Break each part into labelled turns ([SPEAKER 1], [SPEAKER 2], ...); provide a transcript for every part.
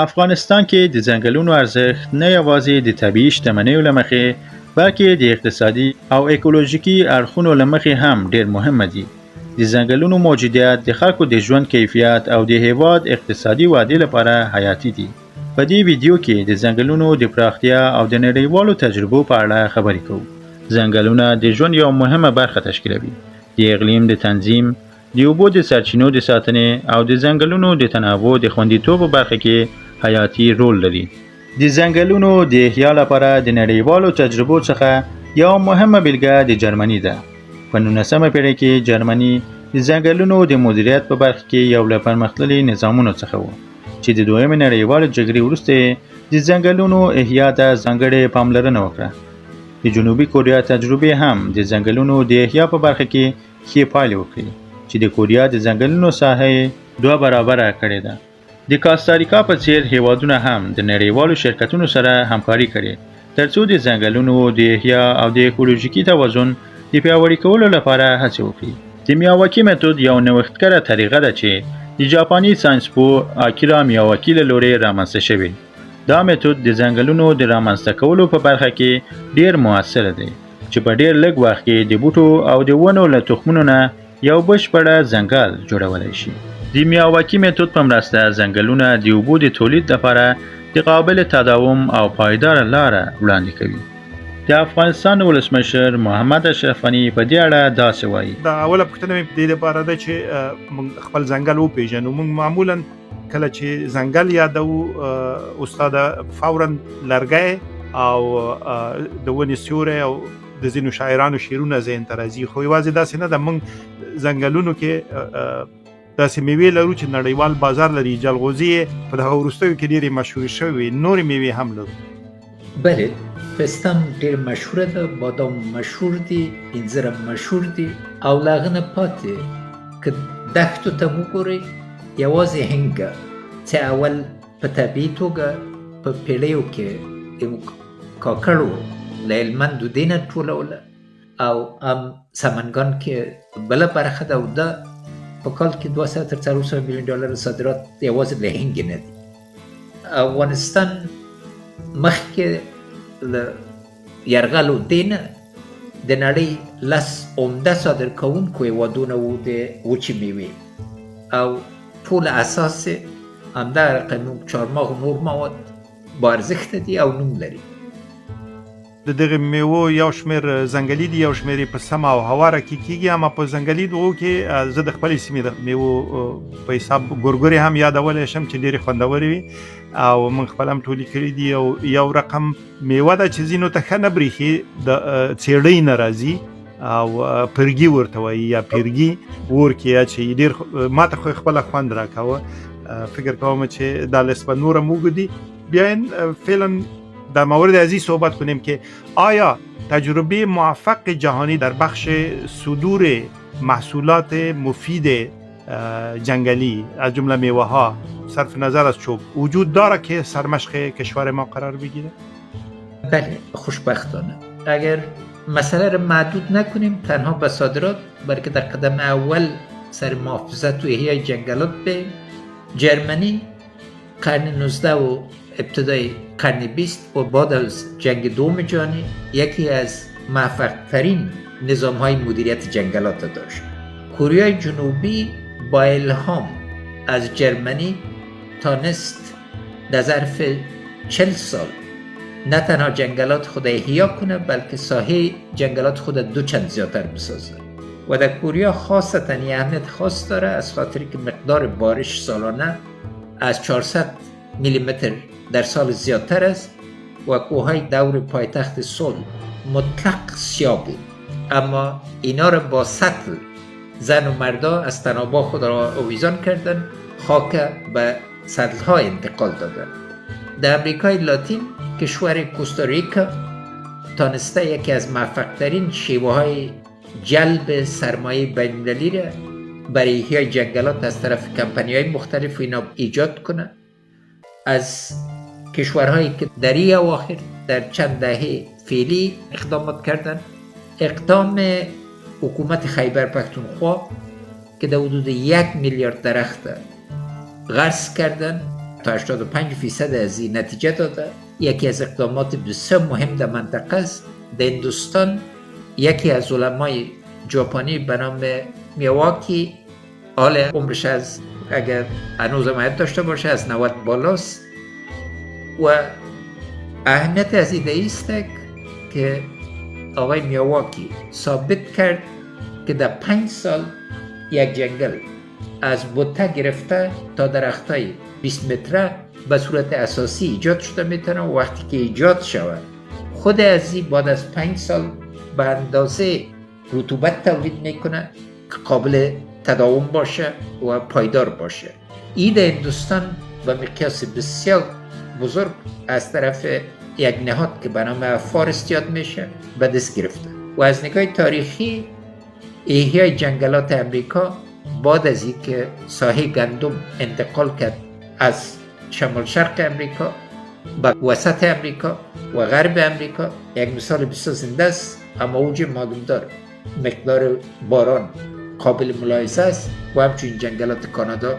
[SPEAKER 1] افغانستان کې د ځنګلونو ارزښت نه یوازې د طبیعي شتمنیو له مخې بلکې د اقتصادي او ایکولوژیکي اړخونو له مخې هم ډیر مهم دي. د ځنګلونو موجودیت د خلکو د ژوند کیفیت او د هیواد اقتصادي ودې لپاره حیاتي دي. په دې ویډیو کې د ځنګلونو د پراختیا او د نړیوالو تجربو په اړه خبرې کوو. ځنګلونه د ژوند یوه مهمه برخه تشکیلوي. د اقلیم د تنظیم، د اوبو د سرچینو د ساتنې او د ځنګلونو د تنوع د خوندیتوب په برخه کې حیاتي رول لري. د ځنګلونو د احیا لپاره د نړیوالو تجربو څخه یو مهمه بیلګه د جرمني ده. په 19مه پېړۍ کې جرمني د ځنګلونو د مدیریت په برخه کې یو له پرمختللي نظامونو څخه و چې د دویمې نړیوالې جګړې وروسته د ځنګلونو احیا ته ځانګړې پاملرنه وکړه. د جنوبي کوریا تجربې هم د ځنګلونو د احیا په برخه کې ښې پایلې وکړې چې د کوریا د ځنګلونو ساحه 2 برابره کړې ده. د کاستاریکا په څیر هیوادونه هم د نړیوالو شرکتونو سره همکاري کړې ترڅو د ځنګلونو د احیا او د ایکولوژیکي توازن د پیاوړي کولو لپاره هڅې وکړي. د میاواکی میتود یو نوښتګره طریقه ده چې د جاپاني ساینسپوه آکیرا میاواکی له لوري رامنځته شوې. دا میتود د ځنګلونو د رامنځته کولو په برخه کې ډیر موثر دی چې په ډیر لږ وخت کې د بوټو او د ونو له تخمونو نه یو بشپړه ځنګل جوړولی شي. د میاواکی میتود په مرسته ځنګلونه د اوبو د تولید لپاره د قابل تداوم او پایدار لاره وړاندې کوي. د افغانستان ولسمشر محمد اشرف غني په دې اړه داسې وایي:
[SPEAKER 2] دا اوله پوښتنه مې د دې لپاره ده چې موږ خپل ځنګل وپېژنو. موږ معمولا کله چې ځنګل یادو استاد فورا لرګی او د ونې سیوری او د ځینو شاعرانو شعرونه ذهن ته راځي، خو یوازې داسې نه ده. موږ ځنګلونو کې داسې میوې لرو چې نړیوال بازار لري. جلغوزي په دغه وروستیو کې ډېرې مشهورې شوې، نورې میوې هم لرو.
[SPEAKER 3] بله، پستان ډېر مشهوره ده، بادام مشهور دي، انځر مشهور دي او له هغه نه پاتې که دښتو ته وګورئ یوازې هنګه چې اول په طبیعي توګه په پیړیو کې کاکړو له هلمند دې نه ټولوله او هم سمنګان کې بله برخه ده او ده په کال کې 200 تر 400 میلیون ډالر صادرات یوازې له هنګ نه دي. افغانستان مخکې له یرغل دې نه د نړۍ 10 عمده صادر کوونکو هېوادونه وو د وچې میوې او ټول اساس همدا رقم چهارمغز نور مواد با ارزښت دي او نوم لري.
[SPEAKER 2] د دغه میوو یو شمېر ځنګلي دي، یو شمېر په سمه او هواره کې کېږي. اما په ځنګلي دغو کې زه د خپلې سیمې د میوو په حساب ګورګورې هم یادولی شم چې ډېرې خوندورې وي او موږ خپل هم ټولې کړي دي. او یو رقم میوه ده چې ځینو ته ښه نه برېښي، د څېړۍ نه راځي او پرګي ورته وایي یا پیرګي اور کې اچوي. ډېر ما ته خو خپله خوند راکوه. فکر کوم چې دا نسبت نورم وګدي. بیاین فعلا در مورد ازی صحبت کنیم که آیا تجربه موفق جهانی در بخش صدور محصولات مفید جنگلی از جمله میوه ها صرف نظر از چوب وجود داره که سرمشق کشور ما قرار بگیره؟
[SPEAKER 3] بله، خوشبختانه اگر مسئله را محدود نکنیم تنها به صادرات، بلکه در قدم اول سر محافظت و احیای جنگلات به جرمنی قرن 19 و ابتدای قرن 20 و بعد از جنگ دوم جهانی یکی از موفق‌ترین نظام‌های مدیریت جنگلات داشت. کره جنوبی با الهام از جرمنی تانست در ظرف 40 سال نه تنها جنگلات خود احیا کنه بلکه ساحه جنگلات خود دو چند زیادتر بسازه و در کره خاصتا اهمیت خاص داره از خاطری که مقدار بارش سالانه از 400 میلیمتر در سال زیادتر است و کوههای دور پایتخت سول مطلق سیاه بود، اما اینا را با سطل زن و مردا از تنابا خود را آویزان کردن، خاک به سطلها انتقال دادن. در امریکای لاتین کشور کوستاریکا تانسته یکی از موفق‌ترین شیوه‌های جلب سرمایه بین‌المللی را برای احیای جنگلات از طرف کمپانی‌های مختلف اینا ایجاد کنه. از کشورهایی که در این اواخر در چند دهه فعلی اقدامات کردن، اقدام حکومت خیبر پختونخوا که در حدود 1 میلیارد درخت غرس کردن تا 85% از این نتیجه داده. یکی از اقدامات بسیار مهم در منطقه است. در هندوستان یکی از علمای ژاپنی به نام میواکی، حال عمرش از اگر هنوز حیات داشته باشه از 90 بالاست و اهمیت از ایده است که آقای میواکی ثابت کرد که در 5 سال یک جنگل از بوته گرفته تا درختای 20 متره به صورت اساسی ایجاد شده میتونه و وقتی که ایجاد شود خود از این بعد از 5 سال به اندازه رطوبت تولید میکنه که قابل تداوم باشه و پایدار باشه. این در هندوستان به مقیاس بسیار بزرگ از طرف یک نهاد که به نام فارست یاد میشه به دست گرفته و از نگاه تاریخی احیای جنگلات امریکا بعد از اینکه ساحه گندم انتقال کرد از شمال شرق امریکا به وسط امریکا و غرب امریکا یک مثال بسیار زنده است، اما اوج معلوم داره. مقدار باران قابل ملاحظه است و همچنین جنگلات کانادا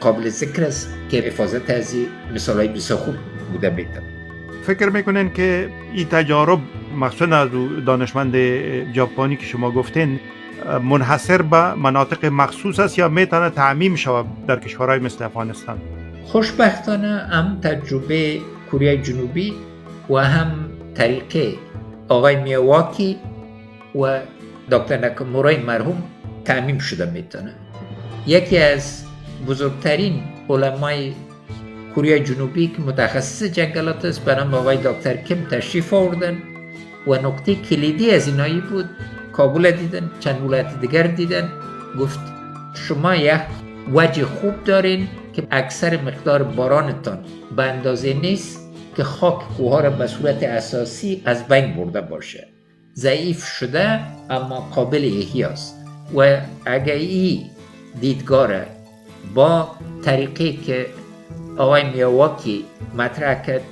[SPEAKER 3] قابل ذکر است که حفاظت از این مثالهای بسیار خوب بوده میتونه.
[SPEAKER 2] فکر میکنین که این تجارب مخصوصا از دانشمند ژاپنی که شما گفتین منحصر به مناطق مخصوص است یا میتونه تعمیم شود در کشورهای مثل افغانستان؟
[SPEAKER 3] خوشبختانه هم تجربه کره جنوبی و هم طریقه آقای میواکی و دکتر ناکامورای مرحوم تعمیم شده میتونه. یکی از بزرگترین علمای کره جنوبی که متخصص جنگلات است به نام آقای دکتر کیم تشریف آوردن و نقطه کلیدی از اینایی بود. کابل دیدن، چند ولایت دیگر دیدن، گفت شما یک وجه خوب دارین که اکثر مقدار بارانتان به اندازه نیست که خاک کوها را به صورت اساسی از بین برده باشه. ضعیف شده اما قابل احیاست و اگر این دیدگاه را با طریقی که آقای میواکی مطرح کرد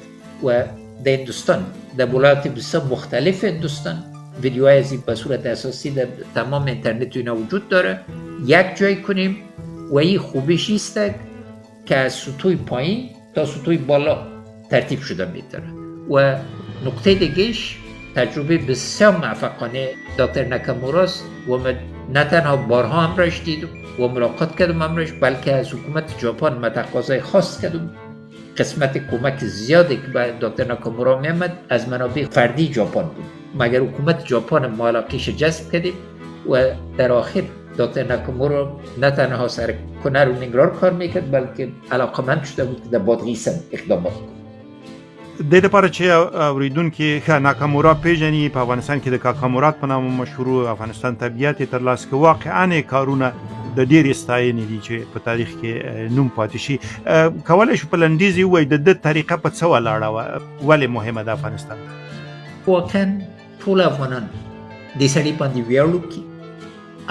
[SPEAKER 3] و در هندوستان در ولایات بسیار مختلف هندوستان ویدیوهای از این به صورت اساسی در تمام اینترنت اینا وجود داره یک جای کنیم و این خوبیش است که از سطوح پایین تا سطوح بالا ترتیب شده میتونه. و نقطه دیگهش تجربه بسیار موفقانه دکتر ناکاموراست و من نه تنها بارها امرش دیدم و ملاقات کردم امرش، بلکه از حکومت ژاپن تقاضای خاص کردم قسمت کمک زیادی که به دکتر ناکامورا میامد از منابع فردی ژاپن بود، مگر حکومت ژاپن مالاقیش جذب کردیم و در آخر دکتر ناکامورا نه تنها سر کنر و نگران کار میکرد بلکه علاقمند شده بود که در بادغیس اقدامات کنه.
[SPEAKER 2] د دې لپاره چې اوریدونکي ناکامورا پیژني په افغانستان کې د کاکامورات په نامه مشهور افغانستان طبیعت یې ترلاسه کړ. واقعا کارونه د ډېرې ستاینې دي چې په تاریخ کې نوم پاتې شي. کولی شو په لنډیز ووایي د ده طریقه په څه ولاړه وه، ولې مهمه ده افغانستان؟
[SPEAKER 3] واقعا ټول افغانان دې سړي باندې ویاړو کې.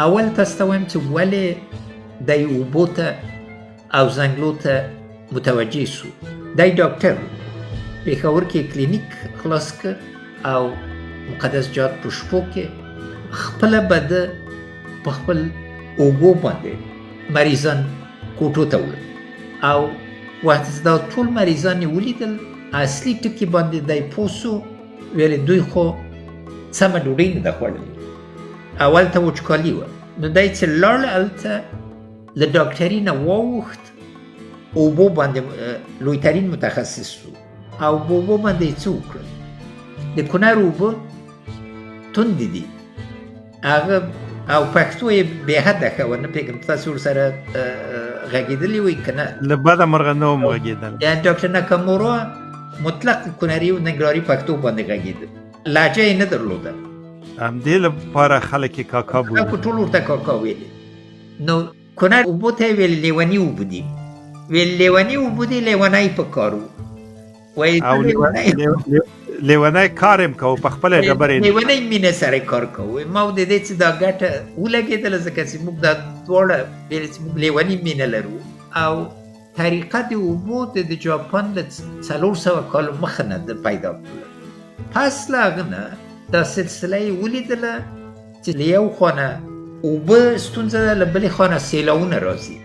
[SPEAKER 3] اول تاسو ته وایم چې ولې دی اوبو ته او ځنګلو ته متوجه سو. دی ډاکټر پېښور کې کلینیک خلاص کړ او مقدس جات په شپو کې خپله به ده په خپل اوبو باندې مریضان کوټو ته وړل او وقتی چې دا ټول مریضان یې ولیدل اصلي ټکي باندې دی پوه سو، ویلې دوی خو سمه ډوډۍ نه ده خوړلې. اول ته وچکالي وه، نو دی چې لاړ هلته له ډاکټري نه واوښت، اوبو باندې لویترین متخصص سو او په اوبو باندې یې څه وکړل. د کنر اوبه توندې دي هغه او پښتو یې بېحده ښه وه. نه پوهېږم تاسو ورسره غږېدلي وئ که نه؟
[SPEAKER 2] له بده مرغه نه وم غږېدلی.
[SPEAKER 3] یعنې ډاکټر ناکامورا مطلق کنري او ننګرهاري پښتو باندې غږېده، لهجه یې نه درلوده.
[SPEAKER 2] همدې لپاره خلک یې کاکا بولي.
[SPEAKER 3] خلکو ټول ورته کاکا ویلې. نو کنر اوبو ته یې ویل لیوني اوبه دي، ویل لیوني اوبه دي، لیونی په کار و.
[SPEAKER 2] او لیونی کار هم کوو، په خپله ډبرې
[SPEAKER 3] لیونی مینه سره کار کوو. ما د دې چې دا ګټه ولګېدله ځکه چې موږ دا دواړه ویلې چې موږ لیوني مینه لرو. او طریقه د اوبو د جاپان له 400 کالو مخه نه ده پیدا کړله. پس له هغه نه دا سلسله یې ولیدله چې له یو خوا نه اوبه ستونزه ده، له بلې خوا نه سیلاونه راځي.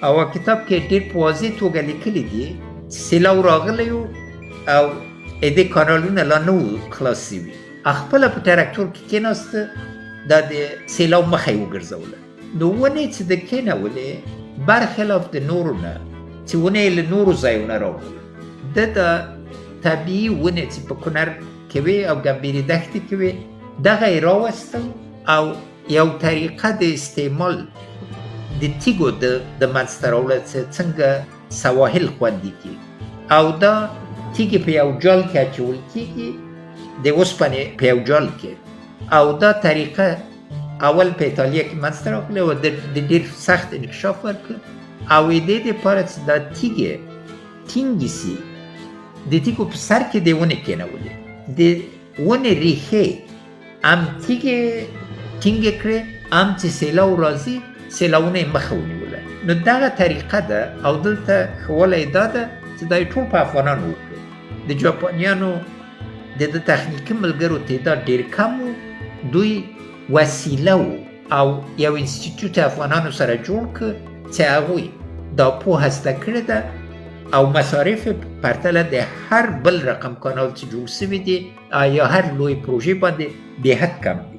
[SPEAKER 3] او کتاب کې ډېر په واضح توګه لیکلي دي سیلاو راغلی او اده کانالونه لا نو خلاصی وي خپله په تراکتور کې کېناسته دا د سیلاو مخه یې وګرځوله نو ونې چې د کېنولې برخلاف د نورو نه چې ونې یې له نورو ځایونه راوړل ده د طبیعي ونې چې په کونړ کې وې او ګمبېرې دښتې کې وې دغه یې راوستل او یو طریقه د استعمال د تیږو د منځته راوړل چې څنګه سواحل خوندي کړي او دا تیږې په یو جال کې اچول کېږي د اوسپنې په یو جال کې او دا طریقه اول په ایټالیا کې منځته راغله او د ډېر سخت انکشاف ورکړ او د دې دپاره چې دا تیږې ټینګې سي د تیږو په سر کې د ونې کېنولې د ونې ریښې هم تیږې ټینګې کړې هم چې سیلاو راځي سیلاونه یې مخه ونیوله نو دغه طریقه ده او دلته ښوله یې دا ده چې دا یې ټول په افغانانو وکړي د جاپانیانو د تخنیکي ملګرو تعداد ډېر کم و دوی وسیله و او یو انسټیټیوټ افغانانو سره جوړ کړ چې هغوی دا پوهه زده کړې ده او مصارف پرتله د هر بل رقم کانال چې جوړ سوي دي یا هر لوی پروژې باندې بې حد کم دي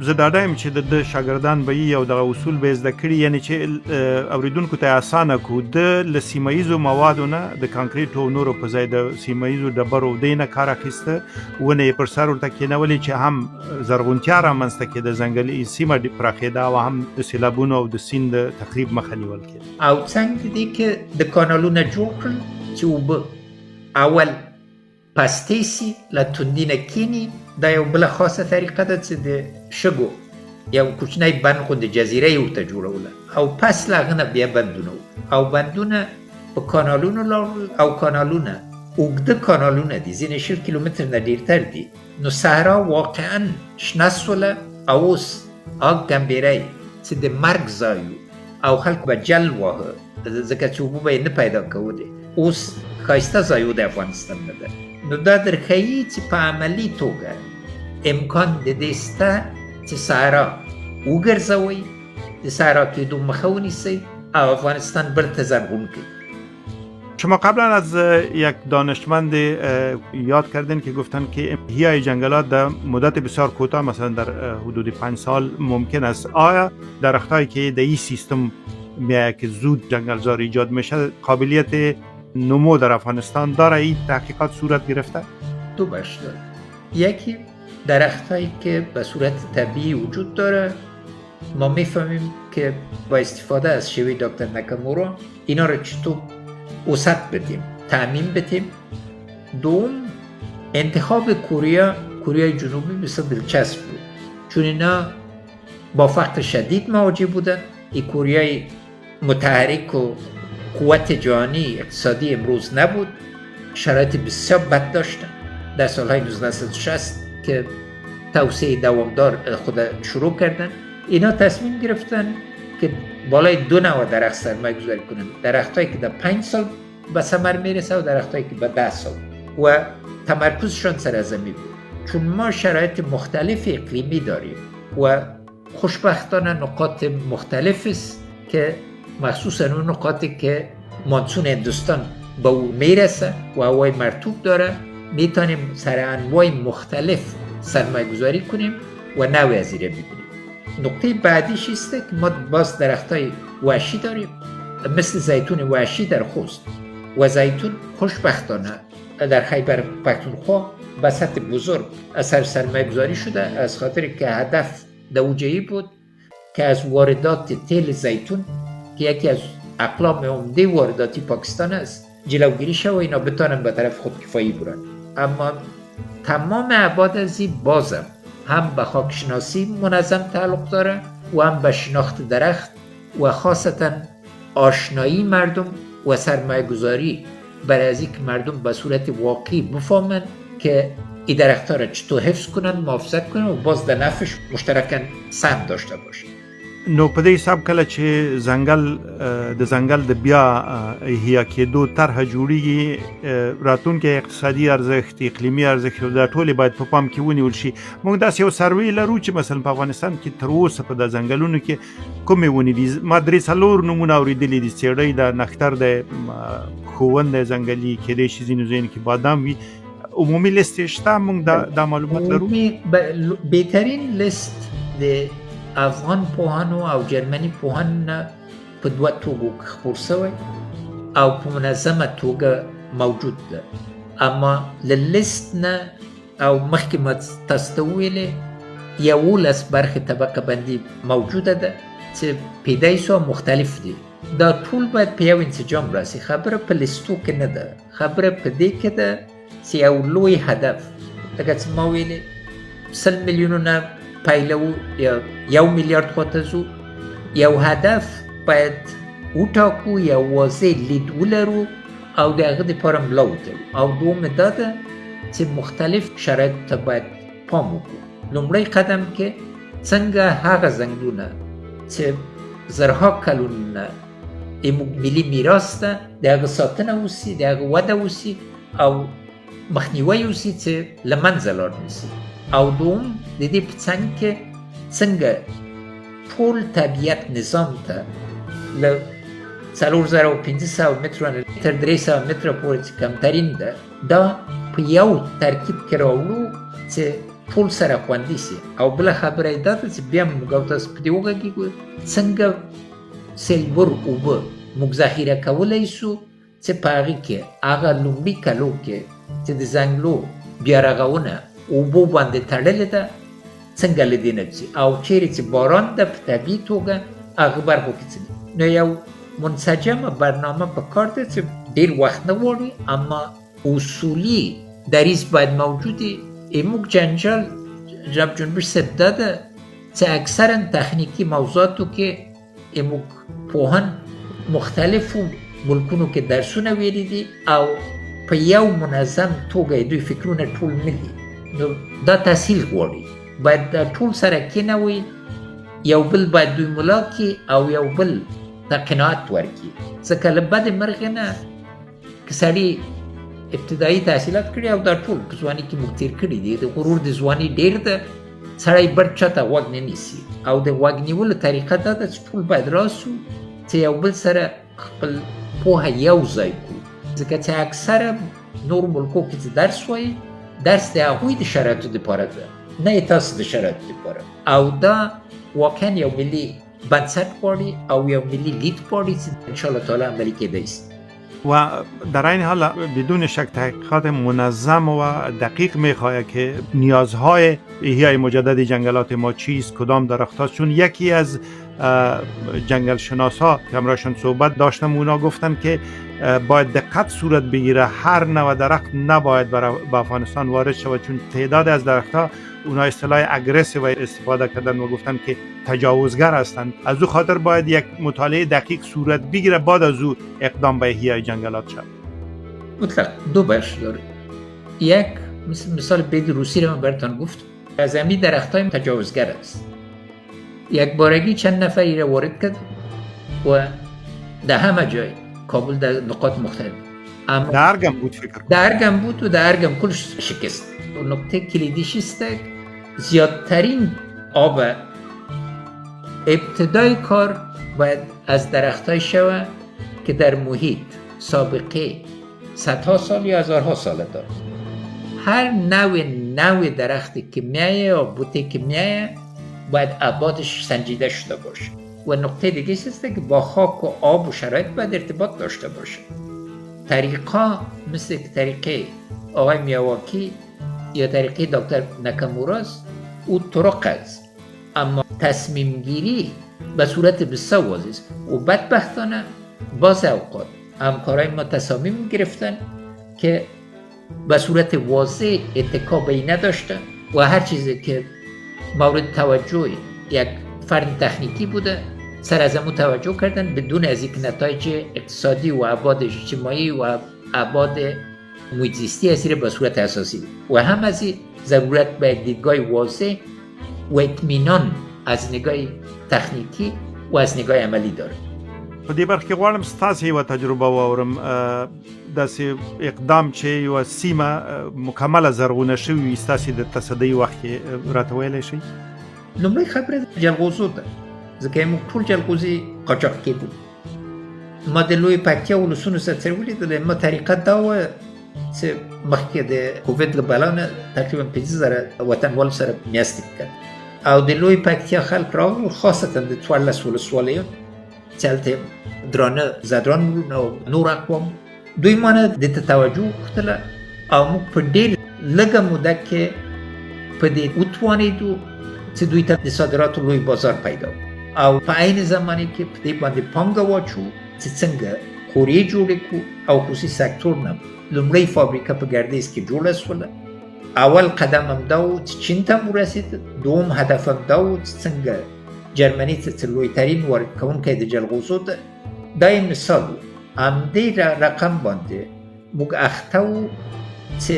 [SPEAKER 2] زه ډاډه یم چې د شاګردان به یې او دغه اصول به یې زده کړي یعنې چې اورېدونکو ته یې اسانه کړو ده له سیمه ییزو موادو نه د کانکریټو او نورو په ځای د سیمه ییزو ډبرو دی نه کار اخیسته ونې یې پر سر ورته کېنولې چې هم زرغونتیا رامنځته کېده ځنګلي سیمه پراخېده او هم د سیلابونو او د سیند د تخریب مخه نیول کېده
[SPEAKER 3] او څنګه دي کې د کانالونه جوړ کړل چې اوبه اول پستې سي له توندي نه کېني دا یو بله خاصه طریقه ده چې د شګو یو کوچنی بند غوندې جزیره یې ورته جوړوله او پس له هغه نه بیا بندونه او بندونه په کانالونو لاړل او کانالونه اوږده کانالونه دي ځینې 20 کیلومتر نه ډېرتر دي نو صحرا واقعا شنه سوله او اوس هغه ګمبېری چې د مرګ ځای او خلک به جل واهه ځکه چې اوبه به یې نه پیدا کولې اوس ښایسته ځای د افغانستان نه ده نو دا درښیي چې په عملي توګه امکان د دې شته چې صحرا وګرځوئ د صحرا کېدو مخه ونیسئ او افغانستان بېرته زرغون کړئ
[SPEAKER 2] شما قبلا از یک دانشمند یاد کردین که گفتن که احیای جنگلات در مدت بسیار کوتاه مثلا در حدود 5 سال ممکن است آیا درختایی که در این سیستم میاد که زود جنگلزاری ایجاد میشه قابلیت نمو در افغانستان داره این تحقیقات صورت گرفته؟
[SPEAKER 3] دو بخش داره یکی درختایی که به صورت طبیعی وجود داره ما میفهمیم که با استفاده از شیوه دکتر ناکامورا اینا رو چطور وسط بدیم تأمین بدیم دوم انتخاب کوریای جنوبی بسیار دلچسب بود چون اینا با فقر شدید مواجه بودن این کوریای متحرک و قوت جهانی اقتصادی امروز نبود شرایط بسیار بد داشتن در سالهای 1960 که توسعه دوامدار خود شروع کردن اینا تصمیم گرفتن که بالای 2 نوع درخت سرمایه گذاری کنن درختایی که در 5 سال به ثمر میرسه و درختایی که به 10 سال و تمرکزشان سر زمین بود چون ما شرایط مختلف اقلیمی داریم و خوشبختانه نقاط مختلف است که مخصوصا اون نقاطی که مانسون هندوستان به او میرسه و هوای مرطوب داره میتونیم سر انواع مختلف سرمایه گذاری کنیم و نوع از ایره ببینیم نقطه بعدیش است که ما باز درختای وحشی داریم مثل زیتون وحشی در خوست و زیتون خوشبختانه در خیبر پختونخوا به سطح بزرگ اثر سرمایه گذاری شده از خاطر که هدف دوجه‌ای بود که از واردات تیل زیتون که یکی از اقلام عمده وارداتی پاکستان است جلوگیری شود و اینا بتانن به طرف خودکفایی برن اما تمام ابعاد از این بازم هم به خاکشناسی منظم تعلق داره و هم به شناخت درخت و خاصتا آشنایی مردم و سرمایه گذاری برای از اینکه مردم به صورت واقعی بفهمن که این درخت ها را چطور حفظ کنن محافظت کنن و باز در نفعش مشترکاً سهم داشته باشن
[SPEAKER 2] نو په دې حساب کله چې د ځنګل د بیا احیا کېدو طرحه جوړیږي راتلونکي اقتصادي ارزښت اقلیمي ارزښت دا ټول باید په پام کې ونیول شي. موږ داسې یو سروې لرو چې مثلا په افغانستان کې تر اوسه په د ځنګلونو کې کومې ونې دي. ما 3-4 نمونه اورېدلي دي، څېړۍ د نښتر د ښوون د ځنګلي کېدای شي ځینو ځایونو کې بادام وي. عمومي لیست شته، موږ دا معلومات لرو.
[SPEAKER 3] بهترین لیست د افغان پوهانو او جرمني پوهانو په دوه توګو خپور شوی او په منظمه توګه موجود ده. اما له لیست نه او مخکې ما تاسو ته وویلې 11 برخې طبقه بندي موجوده ده چې پیدایسو مختلف دي. دا ټول باید په یو انسجام راسي. خبره په لیستو کې نه ده، خبره په دې کې ده چې یو لوی هدف، لکه چې ما ویلې 100 میلیونونه پایلو یا 1 میلیارد خواته زو، یو هدف باید وټاکو، یو واضح لید ولرو او د هغه دپاره ملا وتړو. او دومه دا ده چې مختلف شرایطو ته باید پام وکړو. لومړی قدم کې څنګه هغه ځنګلونه چې زرها کلونه زموږ ملي میراث ده د هغه ساتنه وسي، د هغه وده وسي او مخنیوی وسي چې له منځه لاړ نسي. او دوم د دې په څنګ کې څنګه ټول طبیعت نظام ته له 4500 مترو تر 300 متره پورې چې کمترین ده، دا په یو ترکیب کې راوړو چې ټول سره خوندي سي. او بله خبره یې دا ده چې بیا موږ او تاسو په دې وغږیږو څنګه سیلور اوبه موږ ذخیره کولی سو چې په هغې کې هغه لومړي کلو کې چې د ځنګلو بیا رغونه اوبو باندې تړلې ده څنګه له دې نه ځي، او چیرې چې باران ده په طبیعي توګه هغه برخو کې ځي. نو یو منسجمه برنامه پکار ده چې ډېر وخت نه غواړي، اما اصولي دریځ باید موجود وي. زموږ جنجال جناب جنبش صاحب دا ده چې اکثرا تخنیکي موضوعاتو کې زموږ پوهان مختلفو ملکونو کې درسونه ویلي دي او په یو منظم توګه دوی فکرونه ټول نه دي. نو دا تحصیل غواړي، باید دا ټول سره کېنوي، یو بل باید دوی ملا کړي او یو بل ته قناعت ورکړي. ځکه له بدې مرغې نه که سړي ابتدایي تحصیلات کړي او دا ټول په ځواني کې موږ تېر کړي دي، د غرور د ځواني ډېر ده، سړی بل چا ته غوږ نه نیسي. او د غوږ نیولو طریقه دا ده چې ټول باید راسو چې یو بل سره خپل پوهه یو ځای کړو. ځکه چې اکثره نور ملکو کې چې درس وایي، درس د هغوی د شرایطو دپاره ده، نه یې تاسو د شرایطو دپاره. او دا واقعا یو ملي بنسټ غواړي او یو ملي لید غواړي چې انشاءالله تعالی عملي کېدای شي.
[SPEAKER 2] و در این حال بدون شک تحقیقات منظم و دقیق میخواهد که نیازهای احیای مجدد جنگلات ما چیست، کدام درخت‌ها. چون یکی از جنگل شناسا که همراهشون صحبت داشتم اونا گفتن که باید دقت صورت بگیره، هر نوع درخت نباید به افغانستان وارد شود، چون تعداد از درخت‌ها اونا اصطلاح اگریسیو استفاده کردن و گفتن که تجاوزگر هستند. از او خاطر باید یک مطالعه دقیق صورت بگیره، بعد از او اقدام به احیای جنگلات شود.
[SPEAKER 3] مطلق دو بخش داره. یک مثال بید روسی رو من براتون گفت، از همین درخت‌های تجاوزگر است. یک بارگی چند نفری را وارد کرد و در همه جای کابل در نقاط مختلف، اما
[SPEAKER 2] در ارگم بود فکر کنم،
[SPEAKER 3] در ارگم بود و در ارگم کلش شکست. و نقطه کلیدیش است زیادترین آب ابتدای کار باید از درختای شود که در محیط سابقه صدها سال یا هزارها سال دارد. هر نوع درختی که میایه یا بوته که میایه باید ابعادش سنجیده شده باشه. و نقطه دیگه است که با خاک و آب و شرایط باید ارتباط داشته باشه. طریقا مثل طریقه آقای میاواکی یا طریقه دکتر ناکاموراس او طرق است، اما تصمیم گیری به صورت بسیار واضح است. و بدبختانه بعض اوقات همکارای ما تصامیم گرفتن که به صورت واضح اتکا به این نداشتن و هر چیزی که مورد توجه یک فرد تکنیکی بوده سر از امون توجه کردن بدون از یک نتایج اقتصادی و ابعاد اجتماعی و ابعاد محیط زیستی اثر به صورت اساسی و هم از ضرورت به دیدگاه واضح و اطمینان از نگاه تخنیکی و از نگاه عملی داره.
[SPEAKER 2] په دې برخه کې غواړم ستاسو یو تجربه واورم داسې اقدام چې یو سیمه مکمله زرغونه شوې ستاسو د تصدۍ وخت کې راته ویلی شئ؟
[SPEAKER 3] لومړی خبره جلغوزو ده، ځکه موږ ټول جلغوزي قاچاق کېدو. ما د لوی پکتیا ولسونو سره سره ولیدل، ما طریقه دا وه چې مخکې د کووید له بلا نه تقریبا 15,000 وطنوال سره میاشتې وکړ او د لوی پکتیا خلک راغلل، خاصتا د 14 ولسوالیو چې هلته درانه زدران وو او نور اقوام، دوی مانه دې ته توجه وکړله او موږ په ډېر لږه موده کې په دې وتوانېدو چې دوی ته د صادراتو لوی بازار پیدا او په عین زمانه کې په دې باندې پانګه واچو چې څنګه خوري جوړې کړو او خصوصي سکتور نه لومړی فابریکه په ګردیز کې جوړه شوله. اول قدم هم دا و چې چین ته ورسېد، دوم هدف هم دا و چې څنګه جرمني چې لویترین وارد کوونکی د جلغوزو ده. دا یې مثال و. همدې رقم باندې موږ اخته وو چې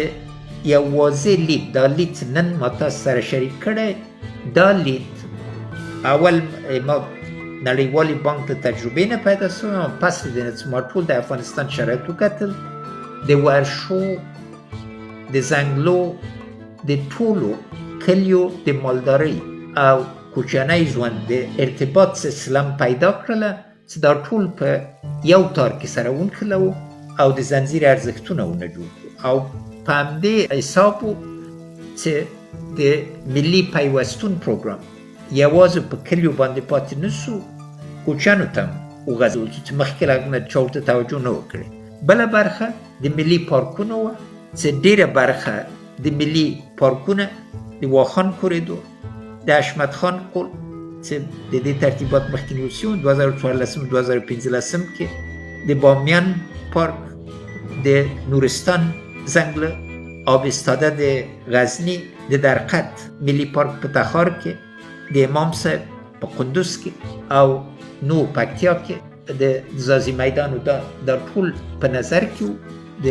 [SPEAKER 3] یوازې لید، دا لید چې نن ما تاسو سره شریک کړی، دا لید اول ما نړیوالي بانک ته تجربې نه پیدا شوه، پس له دې نه چې ما ټول د افغانستان شرایط وکتل، د ورشو د زنګلو د ټولو کلیو د مالدارۍ او کوچنی ژوند د ارتباط سلسله پیدا کړله چې دا ټول په یو تار کې سره ونښلوو او د زنځیر ارزښتونه ونه جوړ کړو او په همدې حساب و چې د ملي پیوستون پروګرام یوازې په کلیو باندې پاتې نه سو، کوچیانو ته هم وغځول چې مخکې له هغه نه چا ورته توجه نه وکړې. بله برخه د ملي پارکونو وه چې ډېره برخه د ملي پارکونه د واخان کوریدور، د حشمت خان قول چې د دې ترتیبات مخکې نیول شوي 2014-2015 کې، د بامیان پارک، د نورستان ځنګله، آب ایستاده د غزني، د درقد ملي پارک په تخار کې، د امام صاحب په قندوز کې او نو پکتیا کې د زازي میدان دا ټول په نظر کې وو، د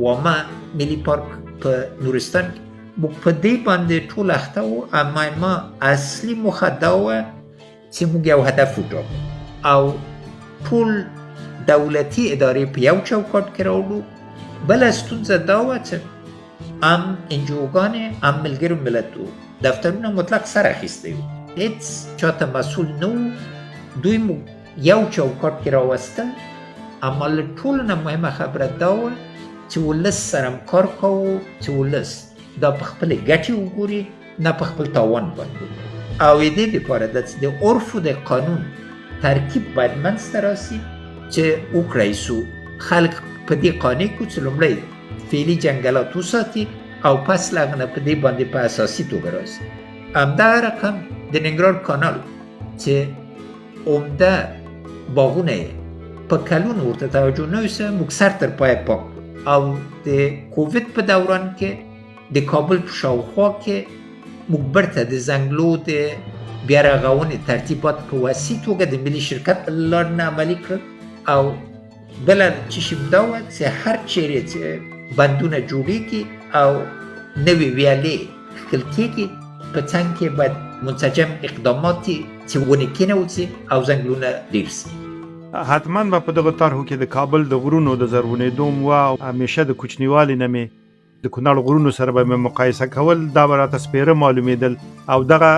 [SPEAKER 3] وامه ملي پارک په نورستان کې. موږ په دې باندې ټول اخته وو، اما ما اصلي موخه دا وه چې موږ یو هدف وټاکو او ټول دولتي ادارې په یو چوکاټ کې راوړو. بله ستونزه دا وه چې هم انجوګانې هم ملګرو ملتو دفترونه مطلق سر اخیستی وو، هیڅ چاته مسئول نه وو، دوی مو یو چوکاټ کې راوستل. اما له ټولو نه مهمه خبره دا وه چې ولس سره هم کار کوو چې ولس دا په خپلې ګټې وګوري نه په خپل تاوان باندې، او د دې دپاره ده چې د عرف و د قانون ترکیب باید منځته راسي چې وکړی سو خلک په دې قانع کړو چې لومړی فعلي جنګلات وساتي او پس له هغه نه په دې باندې په اساسي توګه راسي. همدغه رقم د ننګرهار کانال چې عمده باغونه یې په کلونو ورته توجه نه وسه، موږ سر تر پایه پاک او د کووید په دوران کې د کابل په شاوخوا کې موږ برته د زنګلو د بیا رغونې ترتیبات په وسیع توګه د ملي شرکت په لارې نه عملي کړل او بله چشم دا وه چې هر چیرې چې بندونه جوړېږي او نوې ویالې ښکل کېږي په څنګ کې باید منسجم اقدامات چې ونه کېنوځي او زنګلونه ډېر سي.
[SPEAKER 2] حتما به په دغه طرحو کې د کابل د غرونو د زرغونېدو او همیشه د کوچنیوالي نه مې د کونړ غرونو سره به مې مقایسه کول، دا به راته سپېره معلومېدل او دغه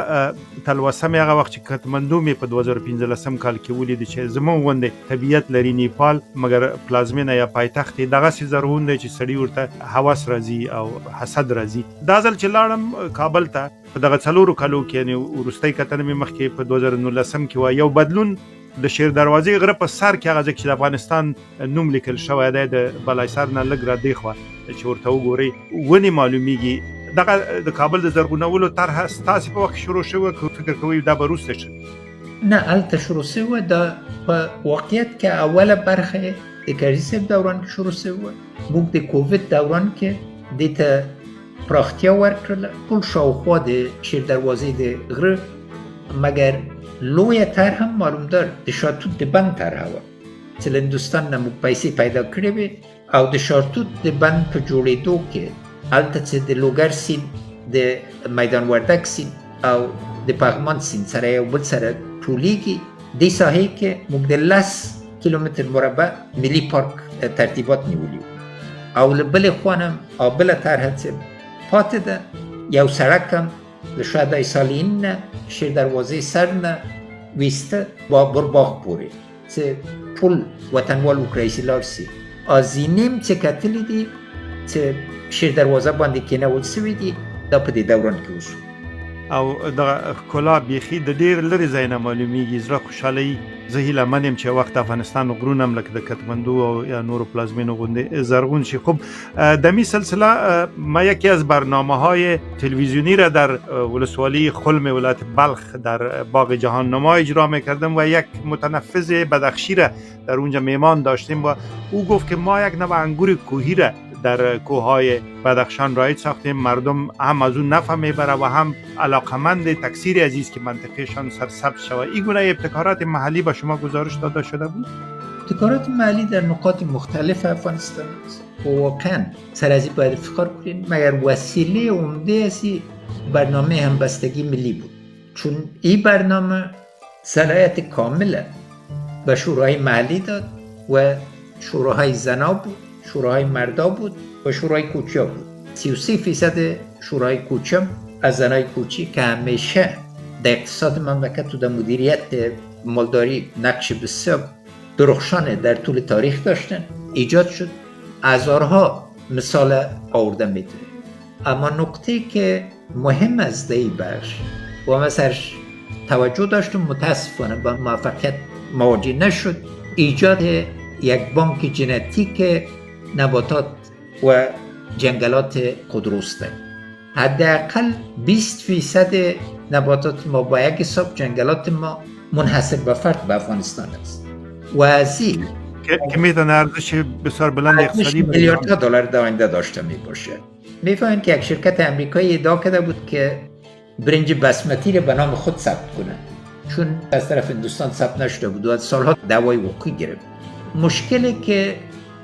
[SPEAKER 2] تلوسه مې هغه وخت چې کتمندو مې په 2015 کال کې ولیدې چې زموږ غوندې طبیعت لري نیپال، مګر پلازمینه یا پایتخت یې دغسې زرغون دی چې سړي ورته هوس راځي او حسد راځي. دا ځل چې لاړم کابل ته په دغه 4 کالو کې، یعنې وروستۍ کتنه مې مخکې په 2019 کې وه، یو بدلون د شیر دروازې غره په سر کې هغه ځای چې د افغانستان نوم لیکل شوی دی، د بلایسر نه لږ را دې خوا چې ورته وګورئ ونې معلومیږي. دغه د کابل د زرغونولو طرحه ستاسې په وخت شروع شوه که فکر کوئ دا به وروسته شوي؟
[SPEAKER 3] نه، هلته شروع شوه. دا په واقعیت کې اوله برخه د کرزي صاحب دوران کې شروع شوه. موږ د کووید دوران کې دې ته پراختیا ورکړله، ټول شاوخوا د شیر دروازې د غره، مګر لویه طرح هم معلومدار د شاتوت د بند طرحه وه چې له هندوستان نه موږ پیسې پیدا کړې وې او د شاتوت د بند په جوړېدو کې هلته چې د لوګر سیند، د میدان وردک سیند او د پغمان سیند سره یو بل سره ټولیږي دې ساحې کې موږ د 10 کیلومتر مربع ملي پارک ترتیبات نیولي او له بلې خوا نه بله طرحه چې پاتې ده یو سړک هم له شهدای صالحین نه شیر دروازې سر نه ویسته با برباغ پورې چې ټول وطنوال وکړی شي لاړ شي ازینې هم چې کتلي دي چې شیر دروازه باندې کېنول سوي دي دا په دې دوران کې وشو
[SPEAKER 2] او د ښکلا بیخي د ډېر لرې ځای نه معلومیږي زړه خوشحالوي زه هیله من یم چې وخت افغانستان غرونه هم لکه د کتمندو او یا نورو پلازمینو غوندې زرغون شي. خب در این سلسله ما یکی از برنامه‌های تلویزیونی را در ولسوالی خلم ولایت بلخ در باغ جهان نما اجرا می‌کردم و یک متنفذ بدخشی را در اونجا میهمان داشتیم و او گفت که ما یک نوع انگور کوهی را در کوههای بدخشان رایج ساختیم. مردم هم از اون نفع میبره و هم علاقمند تکثیر عزیز که منطقهشان سرسبز شود. این گونه ابتکارات محلی به شما گزارش داده شده بود؟
[SPEAKER 3] ابتکارات محلی در نقاط مختلف افغانستان است و واقعا سر از این باید افتخار کنیم مگر وسیله عمده از برنامه همبستگی ملی بود چون این برنامه صلاحیت کامل به شورای محلی داد و شوراهای زنا بود، شوراهای مردا بود و شورای کوچیا بود. 33% شورای کوچم از زنای کوچی که همیشه در اقتصاد مملکت و در مدیریت مالداری نقش بسیار درخشان در طول تاریخ داشتن ایجاد شد. هزارها مثال آورده میتونه. اما نکته که مهم است در این بخش و ما سرش توجه داشتم متاسفانه با موفقیت مواجه نشد ایجاد یک بانک ژنتیک نباتات و جنگلات خودروسته. حداقل 20% نباتات ما با یک حساب جنگلات ما منحصر به فرد به افغانستان است و از این
[SPEAKER 2] که میتونه ارزش بسیار بلند اقتصادی
[SPEAKER 3] میلیاردها دلار در آینده داشته میباشه. میفهمید که یک شرکت امریکایی ادعا کرده بود که برنج بسمتی رو به نام خود ثبت کنه چون از طرف هندوستان ثبت نشده بود و از سالها دعوای وقوعی گرفت. مشکلی که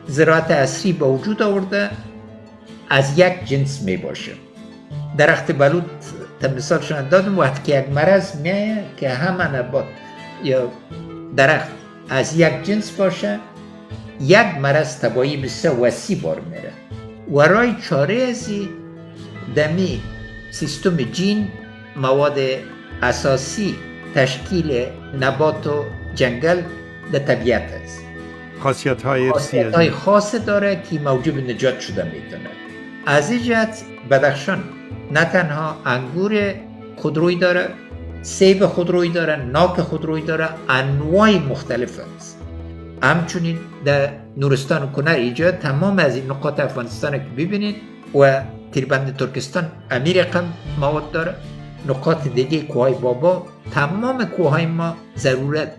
[SPEAKER 3] زراعت عصری به وجود آورده از یک جنس می باشه. درخت بلوط مثال شما دادم وقتی که یک مرض میایه که همه نبات یا درخت از یک جنس باشه یک مرض تبایی بسیار وسیع بار میره و رای چاره ازی دمی سیستم جین مواد اساسی تشکیل نبات و جنگل در طبیعت است. خاصیت‌های خاص داره که موجب نجات شده میتونه. از این جهت بدخشان نه تنها انگور خودرویی داره، سیب خودرویی داره، ناک خودرویی داره، انواع مختلف است. همچنین در نورستان و کنر اینجا تمام از این نقاط افغانستان که ببینید و تیربند ترکستان امیر رقم مواد داره. نقاط دیگه کوههای بابا تمام کوههای ما ضرورت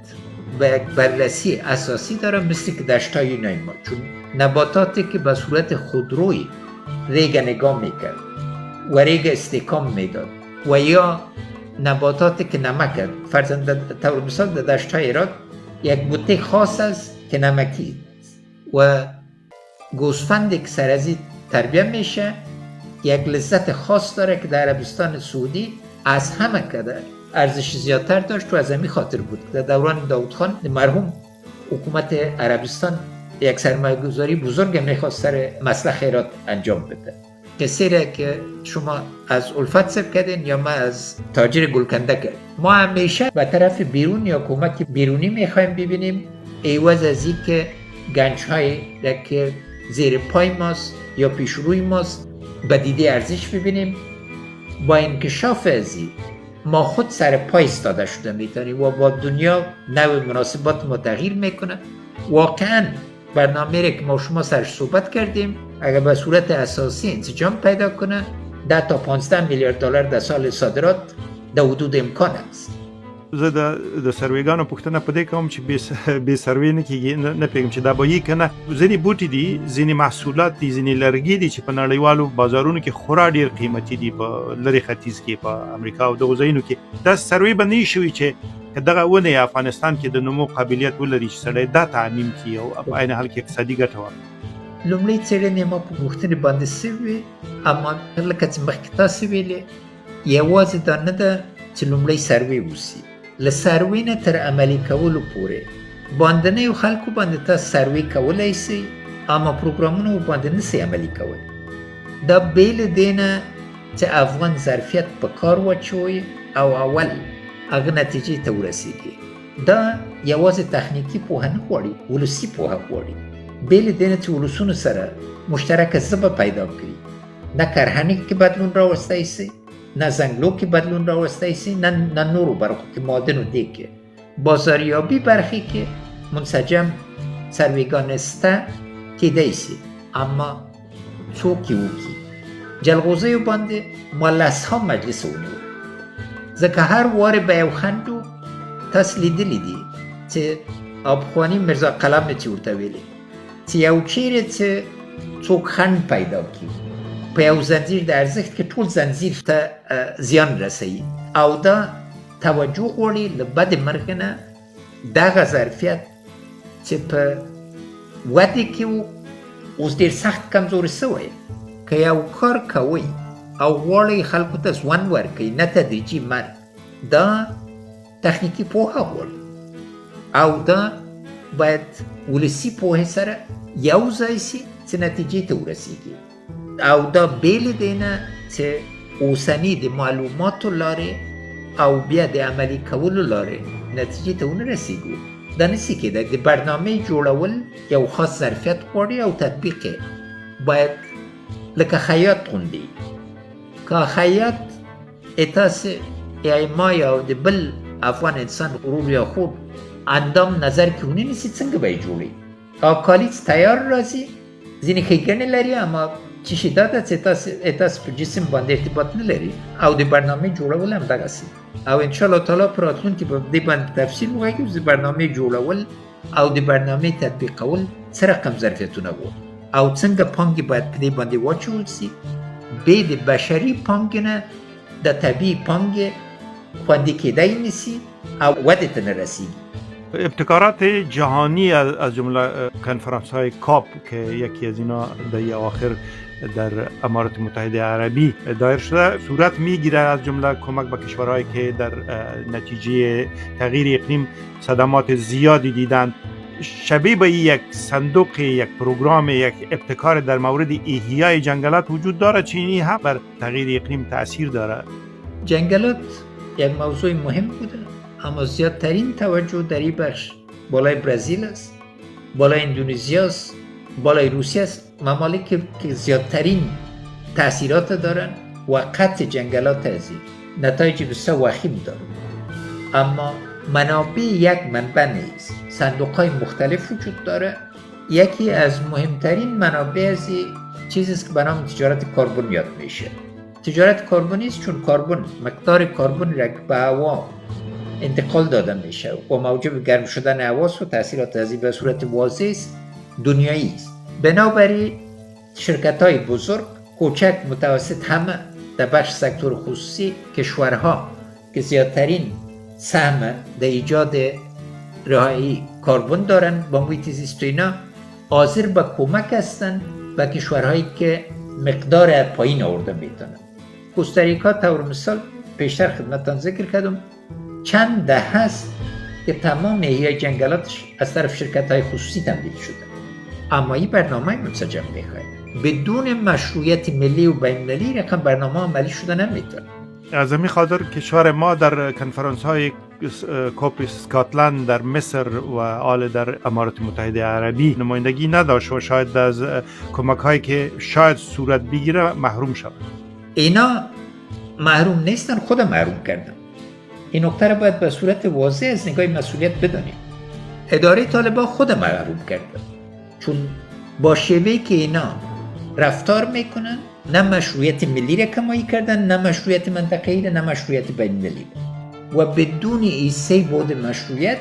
[SPEAKER 3] و یک بررسی اساسی داره مثل که دشتای اینای ما چون نباتاتی که به صورت خودروی ریگ نگاه میکرد و ریگ استحکام میداد و یا نباتاتی که نمک فرزند طور مثال در دشتای ایران یک بوته خاص است که نمکی و گوسفندی که سر از این تربیه میشه یک لذت خاص داره که در عربستان سعودی از همه کده ارزش زیادتر داشت و از همین خاطر بود در دوران داود خان مرحوم حکومت عربستان یک سرمایه گذاری بزرگ میخواست سر مسئله خیرات انجام بده. کسی را که شما از الفت سب کردین یا ما از تاجر گلکنده کرد ما همیشه به طرف بیرون یا کمک بیرونی میخوایم ببینیم ایواز از این که گنج های که زیر پای ماست یا پیش روی ماست به دیده ارزش ببینیم. با انکشاف از این ما خود سر پای ایستاده شده میتونیم و با دنیا نوع مناسبات ما تغییر میکنه. واقعا برنامه را که ما شما سرش صحبت کردیم اگر به صورت اساسی انسجام پیدا کنه 10 تا 15 میلیارد دلار در سال صادرات در حدود امکان است.
[SPEAKER 2] زه د سرویګانو پوښتنه په دې کوم چې به سروې نه کیږي نه پیغام چې دا به یې کنه ځینې بوټي دي ځینې محصولات دي ځینې لرګي دي چې په نړیوالو بازارونو کې خورا ډیر قیمتي دي په لری ختیځ کې په امریکا او دغه ځایونو کې دا سروې باندې شوی چې دغه ونه افغانستان کې د نمو قابلیت ولري چې سړی دا تعمیم کی او په عین حال کې اقتصادي ګټه واخلي.
[SPEAKER 3] لومړی څېړنې ما په پوښتنې باندې سوي اما لکه چې مخکې تاسو ویلې یوازې دا نه ده چې لومړی سروې وسي. له سروې نه تر عملي کولو پورې باندنیو خلکو باندې تاسو سروې کولی سئ، اما پروګرامونه باندې نسئ عملي کولی. دا بې له دې نه چې افغان ظرفیت په کار واچوئ او اول هغه نتیجې ته ورسیږي. دا یوازې تخنیکي پوهه نه غواړي، ولسي پوهه غواړي. بې له دې نه چې ولسونو سره مشترکه ژبه پیدا کړي، نه کرهنې کې بدلون راوستی سي، نه زنګلو کې بدلون راوستی سي، نه نورو برخو کې معادنو دې کې بازاریابي برخې کې منسجم سرویګانې سته کیدی سي، اما څوک یې وکړي. جلغوزیو باندې ما لسها مجلس ونیول، ځکه هر وارې به یو خنډ تاسو لیدلی دي چې افغاني مرزا قلم چې ورته ویلي چې یو چیرې چې څوک خنډ پیدا کړي په یو زنځیر د ارزښت کې ټول زنځیر ته زیان رسوي، او دا توجه غواړي له بدې مرغې نه دغه ظرفیت چې په ودې کې و اوس ډېر سخت کمزوري سوی. که یو کار کوئ او غواړئ خلکو ته ژوند ورکوئ، نه تدریجي مرګ، دا تخنیکي پوهه غواړي او دا باید ولسي پوهې سره یو ځای سي چې نتیجې ته ورسیږي. او دا بې له دې نه چې اوسني د معلوماتو لارې او بیا د عملي کولو لارې نتیجې ته ونه رسیږو. دا نسي کېدی. د برنامې جوړول یو خاص ظرفیت غواړي او تطبیق یې باید لکه خیاط غوندې. که خیاط تاسې یا ما یا د بل افغان انسان غرور یا خود اندام نظر کې ونیسي، څنګه به یې جوړي؟ او کالیز تیار راځي، ځینې ښېګڼې لري، اما چې شي دا ده چې تاسو په جسم باندې ارتباط نه لري. او د برنامې جوړول هم دغسې. او انشاءالله تعالی په راتلونکي به دې باندې تفصیل وغږیږو چې برنامې جوړول او د برنامې تطبیقول څه رقم ظرفیتونه غواړي او څنګه پانګې باید په دې باندې واچول سي، بې د بشري پانګې نه د طبیعي پانګې خوندي کېدی نسي او ودې ته نه رسیږي.
[SPEAKER 2] ابتکارات جهانی از جمله کنفرانس های کاپ که یکی از اینا در اواخر در امارات متحده عربی دایر شده صورت میگیره، از جمله کمک به کشورهایی که در نتیجه تغییر اقلیم صدمات زیادی دیدند. شبیه به یک صندوق، یک پروگرام، یک ابتکار در مورد احیای جنگلات وجود داره؟ چینی هم بر تغییر اقلیم تاثیر داره؟
[SPEAKER 3] جنگلات یک موضوع مهم بوده، اما زیادترین توجه در این بخش بالای برزیل است، بالای اندونزیا است، بالای روسیه است، ممالکی که زیادترین تاثیرات دارن و قطع جنگلات از این نتایج بسیار وخیم دارن. اما منابع یک منبع نیست، صندوق‌های مختلف وجود داره. یکی از مهمترین منابع از این چیزی است که به نام تجارت کربن یاد میشه. تجارت کربنی است چون مقدار کربن را به هوا انتقال داده میشه و موجب گرم شدن هوا و تاثیرات از این به صورت واضح دنیایی است. بنابراین شرکت‌های بزرگ، کوچک، متوسط همه در بخش سکتور خصوصی کشورها که زیادترین سهم در ایجاد رهایی کربن دارن با محیط زیست و اینا حاضر به کمک هستند به کشورهایی که مقدار پایین آورده میتونن. کوستاریکا طور مثال پیشتر خدمتتان ذکر کردم چند دهه هست که تمام احیای جنگلاتش از طرف شرکت‌های خصوصی تمویل شده. اما این برنامه منسجم میخواد. بدون مشروعیت ملی و بین‌المللی رقم برنامه عملی شده نمیتونه.
[SPEAKER 2] از همین خاطر کشور ما در کنفرانس های کاپ اسکاتلند در مصر و آل در امارات متحده عربی نمایندگی نداشت و شاید از کمک هایی که شاید صورت بگیره محروم شد.
[SPEAKER 3] اینا محروم نیستن، خود محروم کردن. این نکته را باید به صورت واضح از نگاه مسئولیت بدانیم. اداره طالبان خود محروم کردن، چون با شیوهی که اینا رفتار میکنن نه مشروعیت ملی را کمایی کردن، نه مشروعیت منطقه‌ای را، نه مشروعیت بین‌المللی و بدون این سه بعد مشروعیت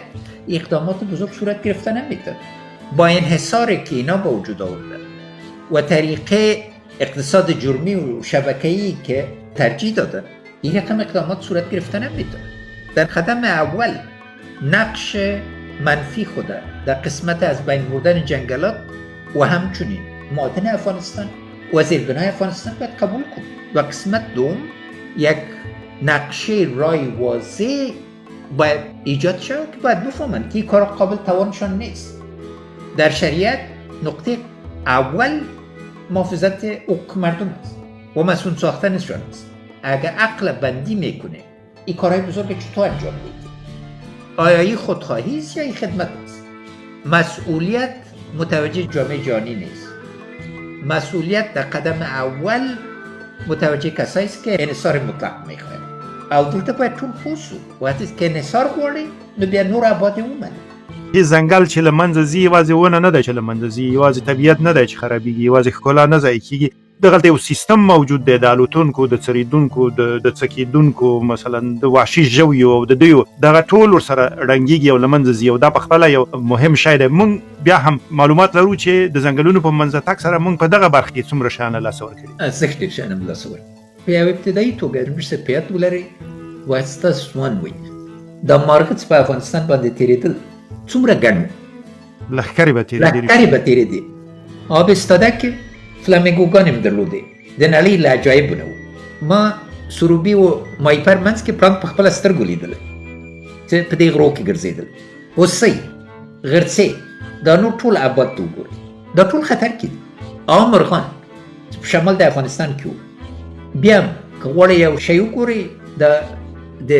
[SPEAKER 3] اقدامات بزرگ صورت گرفتن نمیتونه. با انحصاری که اینا به وجود آوردن و طریقه اقتصاد جرمی و شبکه‌ای که ترجیح دادن این رقم اقدامات صورت گرفتن نمیتونه. در قدم اول نقش منفی خود در قسمت از بین بردن جنگلات و همچنین معادن افغانستان و زیربنای افغانستان باید قبول کنیم و قسمت دوم یک نقشه رای واضح باید ایجاد شود که باید بفهمند که این کار قابل توانشان نیست. در شریعت نقطه اول محافظت حقوق مردم است و مسئول ساختنشان است. اگر عقل بندی میکنه این کارهای بزرگ چطور انجام میده؟ آیا این خودخواهی است یا این خدمت است؟ مسئولیت متوجه جامعه جهانی نیست. مسئولیت در قدم اول متوجه کسایی است که انحصار مطلق میخواهند. او دلته باید ټول پوه شو وقتی که انحصار غواړي نو بیا نور آباد ومني.
[SPEAKER 2] هیڅ ځنګل چې له منځه ځي یوازې ونه نه دی چې له منځه ځي، یوازې طبیعت نه دی چې خرابېږي، یوازې ښکلا نه ضایع کېږي. دغلته یو سیستم موجود دی د الوتونکو، د څریدونکو، د څکېدونکو، مثلا د وحشي ژویو او د دویو دغه ټول ورسره ړنګېږي او له منځه ځي او دا پخپله یو مهم شی دی. موږ بیا هم معلومات لرو چې د ځنګلونو په منځه تګ سره موږ په دغه برخه کې څومره شیان له لاسه ورکړي.
[SPEAKER 3] ارزښت ډېر شیان له لاسه ورکړي. په یو ابتدایي توګه موږ سپیات ولرئ باید ستاسو سوان وي دا مارکټس په افغانستان باندې تېرېدل څومره ګڼ
[SPEAKER 2] لښکرې به
[SPEAKER 3] تېرېدې. آب استاده کې فلامینګوګان هم درلودې د نړۍ له عجایبو نه وو. ما سروبي و مایپر منځ کې پړانګ په خپله سترګو لیدلی چې په دې غرو کې ګرځېدل. هوسۍ، غرڅې دا نور ټول آباد ته وګورئ دا ټول خطر کې دي. عام مرغان چې په شمال د افغانستان کې وو. بیا هم که غواړئ یو شی وګورئ د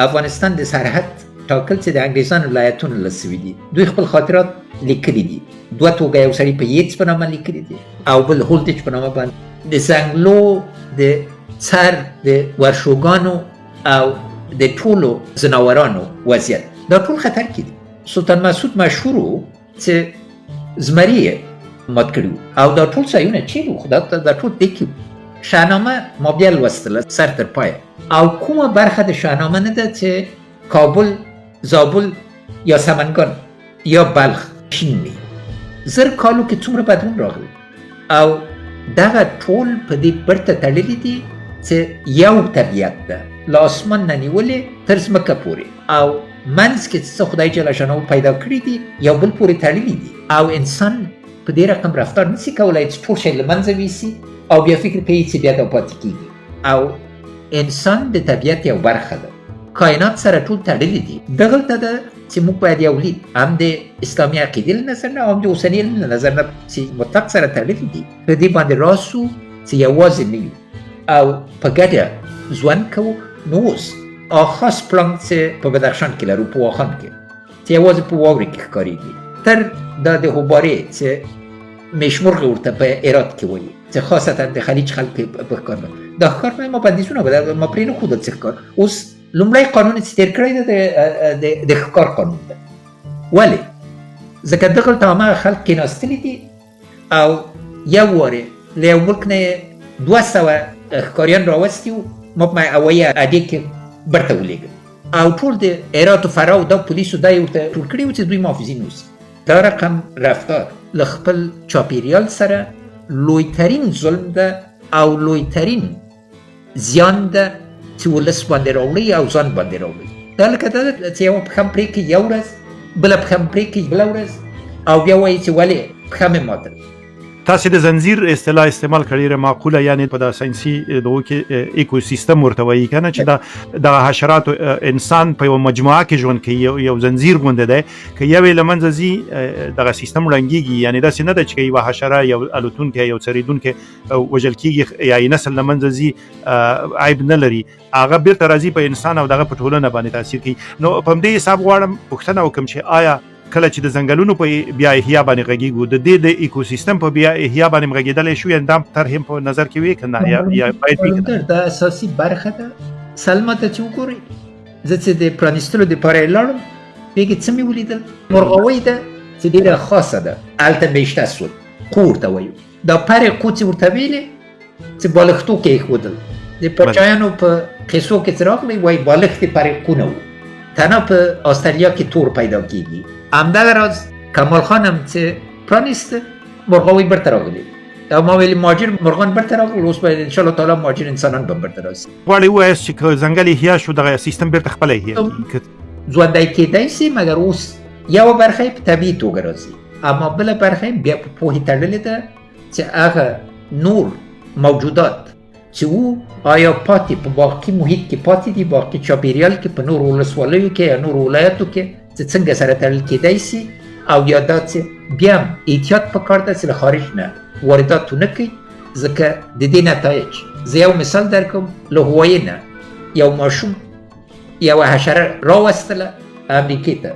[SPEAKER 3] افغانستان د سرحد ټاکل چې د انګریزانو ولایتونه له سوي دي دوی خپل خاطرات لیکلي دي. دوه توګه یو سړي په ییتس په نامه لیکلي دي او بل هولټیچ په نامه باندې. د ځنګلو د څر د ورشوګانو او د ټولو ځناورانو وضعیت دا ټول خطر کې دي. سلطان مسعود مشهور و چې زمري یې مات کړي او دا ټول ځایونه چیرې وو؟ دا ټول دې کې وو. شاهنامه ما بیا لوستله سر تر پایه او کومه برخه د شاهنامه نه ده چې کابل، زابل یا سمنگان یا بلخ شین وي. زر کالو کې څومره بدلون راغلی او دغه ټول په دې برته تړلي دي چې یو طبیعت ده له اسمان نه نیولې تر ځمکه پورې او منځ کې څه خدای جل شانه پیدا کړي دي یو بل پورې تړلي دي او انسان په دې رقم رفتار نشي کولای چې ټول شی له منځه ویسي او بیا فکر کوي چې بیا دا پاتې کېږي. او انسان د طبیعت یو برخه ده. کائنات سره ټول تړلي دي. دغلته ده چې موږ باید یو لید هم د اسلامي عقیدې له نظر نه او هم د اوسني له نظر نه چې مطلق سره تړلي دي په دې باندې راسو چې یوازې نه یو او په ګډه ژوند کوو. نو اوس خاص پړانګ چې په بدخشان کې لرو په واخان کې چې یوازې په واورې کې ښکارېږي تر دا د هوبارې چې میشمرغ ورته په هرات کې وایي چې خاصتا د خلیج خلک په ښکار باندې دا ښکار باندې ما بندیزونه به ما پرې نه ښودل چې ښکار اوس لومړی قانون چې تېر کړی دی د ښکار قانون ده. ولې؟ ځکه دغلته هماغه خلک کېناستلي دي او یو وارې له یو ملک نه 200 ښکاریان راوستي وو ما په هوایي اډې کې برته ولېږل او ټول د هرات و فراه دا پولیسو دا یې ورته ټول کړي وو چې دوی محافظین اوسي. دا رقم رفتار له خپل چاپېریال سره لویترین ظلم ده او لویترین زیان ده چې ولس باندې راوړي او ځان باندې راوړي. دا لکه دا ده چې یوه پښه م پرې کړي یو ورځ بله پښه م پرې کړي بله ورځ او بیا وایي چې ولې پښه مې ماته.
[SPEAKER 2] تاسې د زنځیر اصطلاح استعمال کړې معقوله یعنی په د ساینسي دغو کې ایکو سیستم ورته وایي که نه چې دغه حشرات انسان په یوه مجموعه کې ژوند کوي یو زنځیر غوندې دی که یو یې له منځه ځي دغه سیستم ړنګېږي یعنې داسې نه ده چې که یوه حشره یو الوتونکی یو څریدونکی وژل کېږي یا یې نسل له منځه ځي عیب نه لري هغه بیرته راځي په انسان او دغه په ټولنه باندې تاثیر کوي. نو په همدې حساب غواړم پوښتنه وکړم چې آیا کله چې د ځنګلونو په بیا احیا باندې غږیږو د دې د ایکوسیستم په بیا احیا باندې غږېدلی شو یا دا طرح هم په نظر کې وي که نه یا باید وي
[SPEAKER 3] دا اساسي برخه ده. سلما ته چې وګورئ زه چې د پرانیستلو دپاره یې لاړم بېګې څه مې ولیدل مرغاوۍ ده چې ډېره خاصه ده هلته میشته سول قو ورته وایو دا پرې قو چې ورته ویلې چې بالښتو کې یې ښودل د پاچایانو په قصو کې چې راغلی وایي بالښت یې پرې قو نه و تنها په استرالیا کې تور پیدا کېږي. همدغه راز کمال خان هم چې پرانیسته مرغاوۍ برته راغلي او ما ویلي مهاجر مرغان برته راغلل اوس باید انشاءالله تعالی مهاجر انسانان به برته راسي.
[SPEAKER 2] غواړئ ووایاست چې که ځنګل احیا شو دغه سیستم بیرته خپله احیا
[SPEAKER 3] ژوندی کېدی سي مګر اوس یوه برخه یې په طبیعي توګه راځي اما بله برخه یې بیا په پوهې تړلې ده چې هغه نور موجودات چې او آیا پاتې په باقي محیط کې پاتې دي، باقي چاپیریال کې، په نور ولسوالیو کې یا نور ولایتو کې چې څنګه سره تړل کېدای سي، او یا دا چې بیا هم احتیاط پکار ده چې له خارج نه واردات ونه کړي، ځکه د دې نتایج زه یو مثال درکوم. له هوایي نه یو ماشوم یوه حشره راوستله امریکې ته،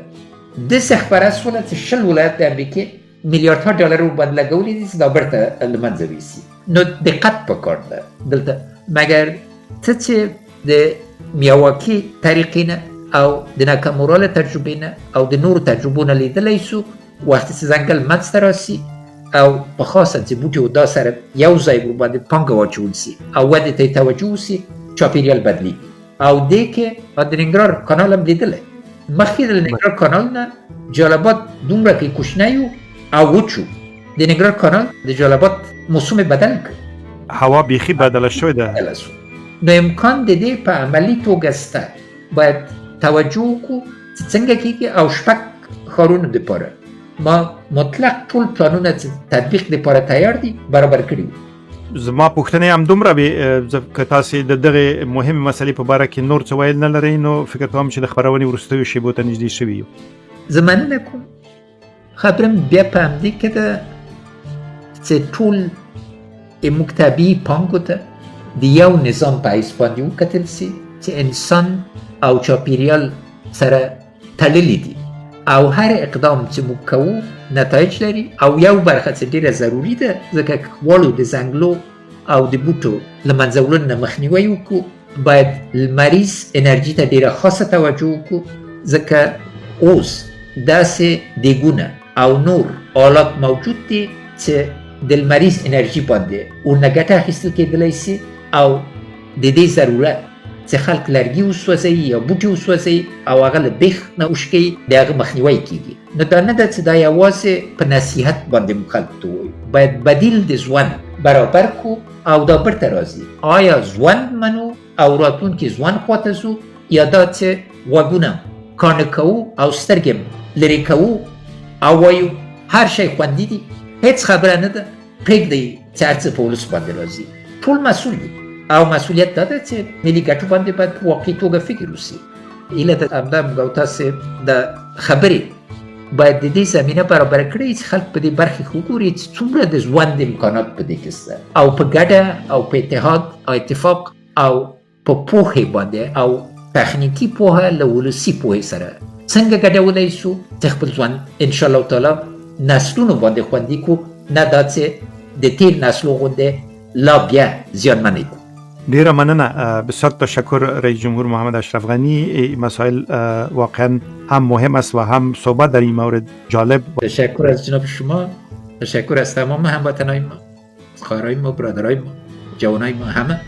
[SPEAKER 3] داسې خپره شوله چې 20 ولایت د امریکې میلیاردها ډالر ورباندې لګولي دي چې دا بیرته له منځه یوسي. نو دقت پکار ده دلته، مګر ته چې د میاواکي طریقې نه او د ناکاموراله تجربې نه او د نورو تجربو نه لیدلی سو، وختې چې ځنګل منځته راسي او په خاصه چې بوټي او دا سره یو ځای ورباندې پانګه واچول سي او ودې ته یې توجه وسي، چاپیریال بدلیږي. او دې کې د ننګرهار کانال هم لیدلی. مخکې د ننګرهار کانال نه جالبات دومره کې کوچنی و او وچ و. د ننګرهار کانال د جالبات موسم بدل کړ،
[SPEAKER 2] هوا بیخي بدله شوې ده.
[SPEAKER 3] نو امکان د دې په عملي توګه شته، باید توجه وکړو چې څنګه کېږي. او 6 ښارونو دپاره ما مطلق ټول پلانونه چې تطبیق دپاره تیار دي برابر کړي وو.
[SPEAKER 2] زما پوښتنې هم دومره وې، که تاسې د دغې مهمې مسلې په باره کې نور څه ویل نه لرئ، نو فکر کوم چې د خپرونې وروستیو شیبو ته نږدې شوي یو.
[SPEAKER 3] زه مننه کوم. خبرم بیا په همدې کې ده چې ټول موږ طبیعي پانګو ته د یو نظام په حیث باندې وکتل سي چې انسان او چاپیریال سره تړلي دي، او هر اقدام چې موږ کوو نتایج لري. او یو برخه چې ډیره ضروري ده، ځکه که غواړو د ځنګلو او د بوټو له منځه وړلو نه مخنیوی وکړو، باید لمریز انرژي ته ډیره خاصه توجه وکړو، ځکه اوس داسې دیګونه او نور آلات موجود دي چې د لمریز انرژي باندې ورنه ګټه اخیستل کېدلی سي، او د دې ضرورت چې خلک لرګي وسوځوي یا بوټي وسوځوي او هغه له بیخ نه وشکوي، د هغه مخنیوی کېږي. نو دا نه ده چې دا یوازې په نصیحت باندې موږ خلکو ته ووایو، باید بدیل د ژوند برابر کړو. او دا بیرته راځي، آیا ژوند منو او راتلونکي ژوند خواته ځو، یا دا چې غوږونه کاڼه کوو او سترګې لرې کوو او وایو هر شی خوندي دي، هیڅ خبره نه ده، پرېږدئ چې هر څه په ولس باندې راځي. ټول مسؤل دي او مسؤلیت دا ده چې ملي ګټو باندې باید په واقعي توګه فکر وسي. ایله ده همدا موږ او تاسې د خبرې باید د دې زمینه برابره کړئ چې خلک په دې برخې کې وګوري چې څومره د ژوند امکانات په دې کې شته، او په ګډه او په اتحاد او اتفاق او په پوهې باندې او تخنیکي پوهه له ولسي پوهې سره څنګه ګډولی سو چې خپل ژوند انشاءالله تعالی نسلونو باندې خوندي کړو، نه دا چې د تیر نسلو غوندې لا بیا زیانمنې کړو.
[SPEAKER 2] ډیره مننه، بسیار تشکر رئیس جمهور محمد اشرف غنی. مسائل واقعا هم مهم است و هم صحبت در این مورد جالب.
[SPEAKER 3] تشکر از جناب شما، تشکر از تمام هموطنهای ما، خواهرای ما، برادرای ما، جوانای ما، همه.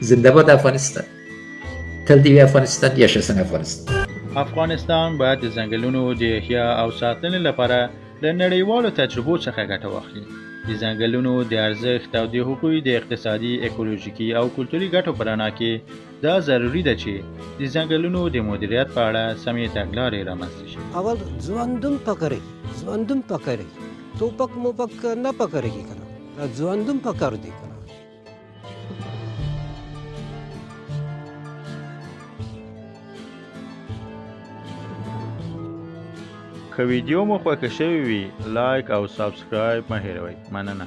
[SPEAKER 3] زنده باد افغانستان. تل دی افغانستان، یاشسن افغانستان.
[SPEAKER 1] افغانستان باید د ځنګلونو د احیا او ساتنې لپاره له نړیوالو تجربو څخه ګټه واخلي. د ځنګلونو د ارزښت او د هغوی د اقتصادي، اکولوژیکي او کلتوري ګټو په رڼا کې دا ضروري ده چې د ځنګلونو د مدیریت په اړه سمې تګلارې رامنځته شي.
[SPEAKER 4] اول ژوندون پکړي توپک موپک نه پکړي کنه، ژوندون پکړ دی کنه.
[SPEAKER 1] که ویډیو مو خوښه شوې وي، لایک او سابسکرایب مه هېروئ. مننه.